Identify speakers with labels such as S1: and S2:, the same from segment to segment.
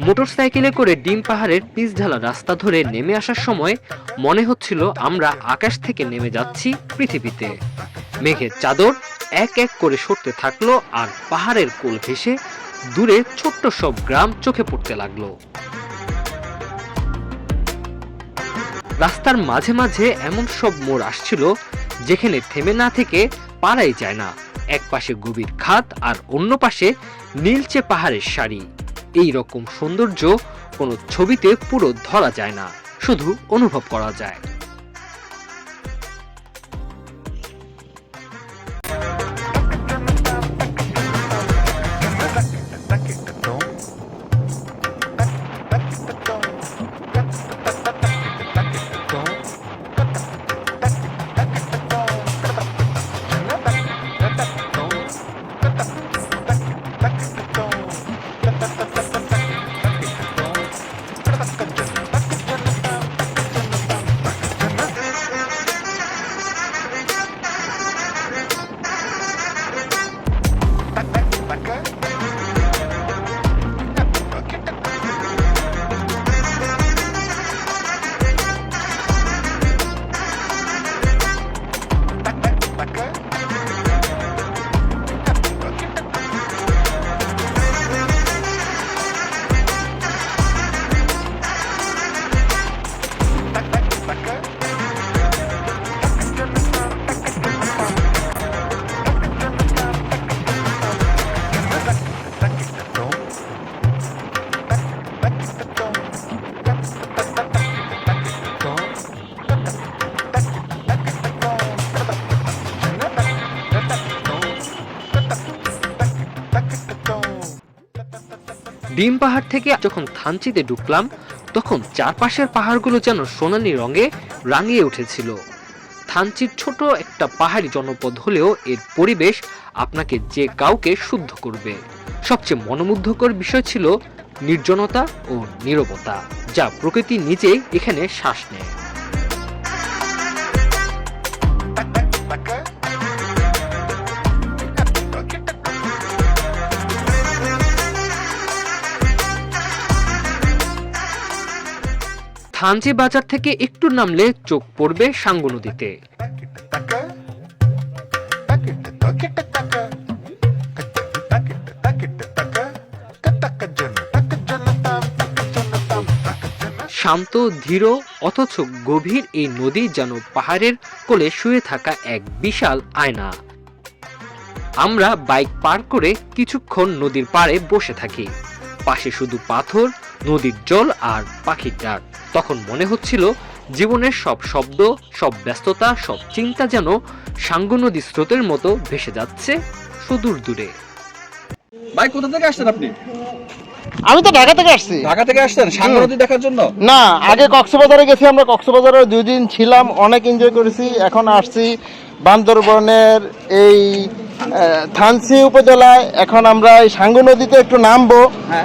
S1: মোটরসাইকেলে করে ডিম পাহাড়ের পিচ ঢালা রাস্তা ধরে নেমে আসার সময় মনে হচ্ছিল আমরা আকাশ থেকে নেমে যাচ্ছি পৃথিবীতে। মেঘের চাদর এক এক করে সরতে থাকলো আর পাহাড়ের কোল ঘেঁষে দূরে ছোট্ট সব গ্রাম চোখে পড়তে লাগলো। রাস্তার মাঝে মাঝে এমন সব মোড় আসছিল যেখানে থেমে না থেকে পারাই যায় না। এক পাশে গভীর খাদ আর অন্য পাশে নীলচে পাহাড়ের সারি। এই রকম সৌন্দর্য কোনো ছবিতে পুরো ধরা যায় না, শুধু অনুভব করা যায়। ডিম পাহাড় থেকে যখন থানচিতে ঢুকলাম তখন চারপাশের পাহাড়গুলো যেন সোনালী রঙে রাঙিয়ে উঠেছিল। থানচির ছোট একটা পাহাড়ি জনপদ হলেও এর পরিবেশ আপনাকে যে কাউকে শুদ্ধ করবে। সবচেয়ে মনোমুগ্ধকর বিষয় ছিল নির্জনতা ও নীরবতা, যা প্রকৃতি নিজেই এখানে শ্বাস নেয়। থানচি বাজার থেকে একটু নামলে চোখ পড়বে সাঙ্গু নদীতে। শান্ত ধীর অথচ গভীর এই নদী যেন পাহাড়ের কোলে শুয়ে থাকা এক বিশাল আয়না। আমরা বাইক পার করে কিছুক্ষণ নদীর পাড়ে বসে থাকি। পাশে শুধু পাথর, নদীর জল আর পাখির ডাক। তখন মনে হচ্ছিল জীবনের সব শব্দ, সব ব্যস্ততা, সব চিন্তা যেন সাঙ্গু নদীর স্রোতের মতো ভেসে যাচ্ছে সুদূর দূরে।
S2: ভাই, কোথা থেকে আসছেন আপনি?
S3: আমি তো ঢাকা থেকে আসছি।
S2: ঢাকা থেকে আসছেন সাঙ্গু নদী দেখার জন্য?
S3: না, আগে কক্সবাজারে গেছি। আমরা কক্সবাজারে 2 দিন ছিলাম, অনেক এনজয় করেছি। এখন আসছি বান্দরবনের এই থানচি উপজেলায়। এখন আমরা এই সাঙ্গু নদীতে একটু নামবো।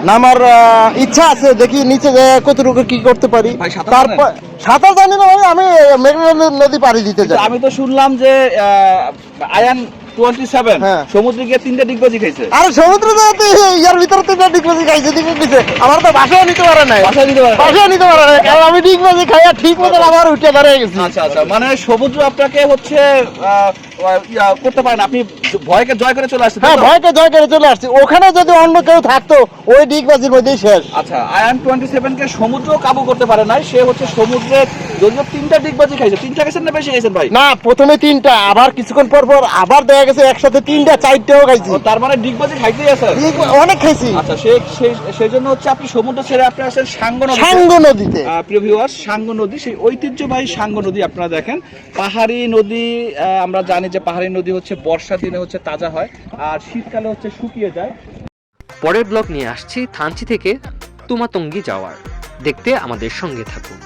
S3: নামার ইচ্ছা আছে, দেখি নিচে কতটুকু কি করতে পারি। তারপর সাঁতার জানি না, আমি মেঘনা নদী পাড়ি দিতে চাই।
S2: আমি তো শুনলাম যে আয়ান 27 সমুদ্রে গিয়ে 3টা ডিগবাজি খাইছে।
S3: আরে সমুদ্র ইয়ার ভিতরে 3টা ডিগবাজি খাইছে। আমার তো বাসাও নিতে পারে নাই, বাসাও নিতে পারে নাই, কারণ আমি ডিগবাজি খাইয়া ঠিক মতো আবার উঠে দাঁড়িয়ে গেছি।
S2: আচ্ছা আচ্ছা, মানে সমুদ্র আপনাকে হচ্ছে করতে পারেন, আপনি ভয়কে জয় করে চলে আসছেন।
S3: হ্যাঁ, ভয়কে জয় করে চলে আসছি। ওখানে যদি অন্য কেউ থাকতো ওই ডিগবাজির মধ্যেই শেষ।
S2: আচ্ছা, আয়ান 27 কে সমুদ্র কাবু করতে পারে নাই। সে হচ্ছে সমুদ্রে যদিও 3টা ডিগবাজি খাইছে। 3টা খাইছেন না বেশি খাইছেন ভাই?
S3: না, প্রথমে 3টা, আবার কিছুক্ষণ পর পর আবার দেখা গেছে একসাথে 3টা 4টাও খাইছি।
S2: তার মানে ডিগবাজি খাইতেই আছে,
S3: অনেক খাইছি।
S2: আচ্ছা, সেই জন্য হচ্ছে আপনি সমুদ্র ছেড়ে আপনি আসেন
S3: সাঙ্গু নদীতে।
S2: প্রিয় ভিউয়ার্স, সাঙ্গু নদী, সেই ঐতিহ্যবাহী সাঙ্গু নদী আপনারা দেখেন। পাহাড়ি নদী, আমরা জানি যে পাহাড়ি নদী হচ্ছে বর্ষা দিনে হচ্ছে তাজা হয় আর শীতকালে হচ্ছে শুকিয়ে যায়।
S1: পরের ব্লগ নিয়ে আসছি থানচি থেকে তুমাতঙ্গি যাওয়ার। দেখতে আমাদের সঙ্গে থাকুন।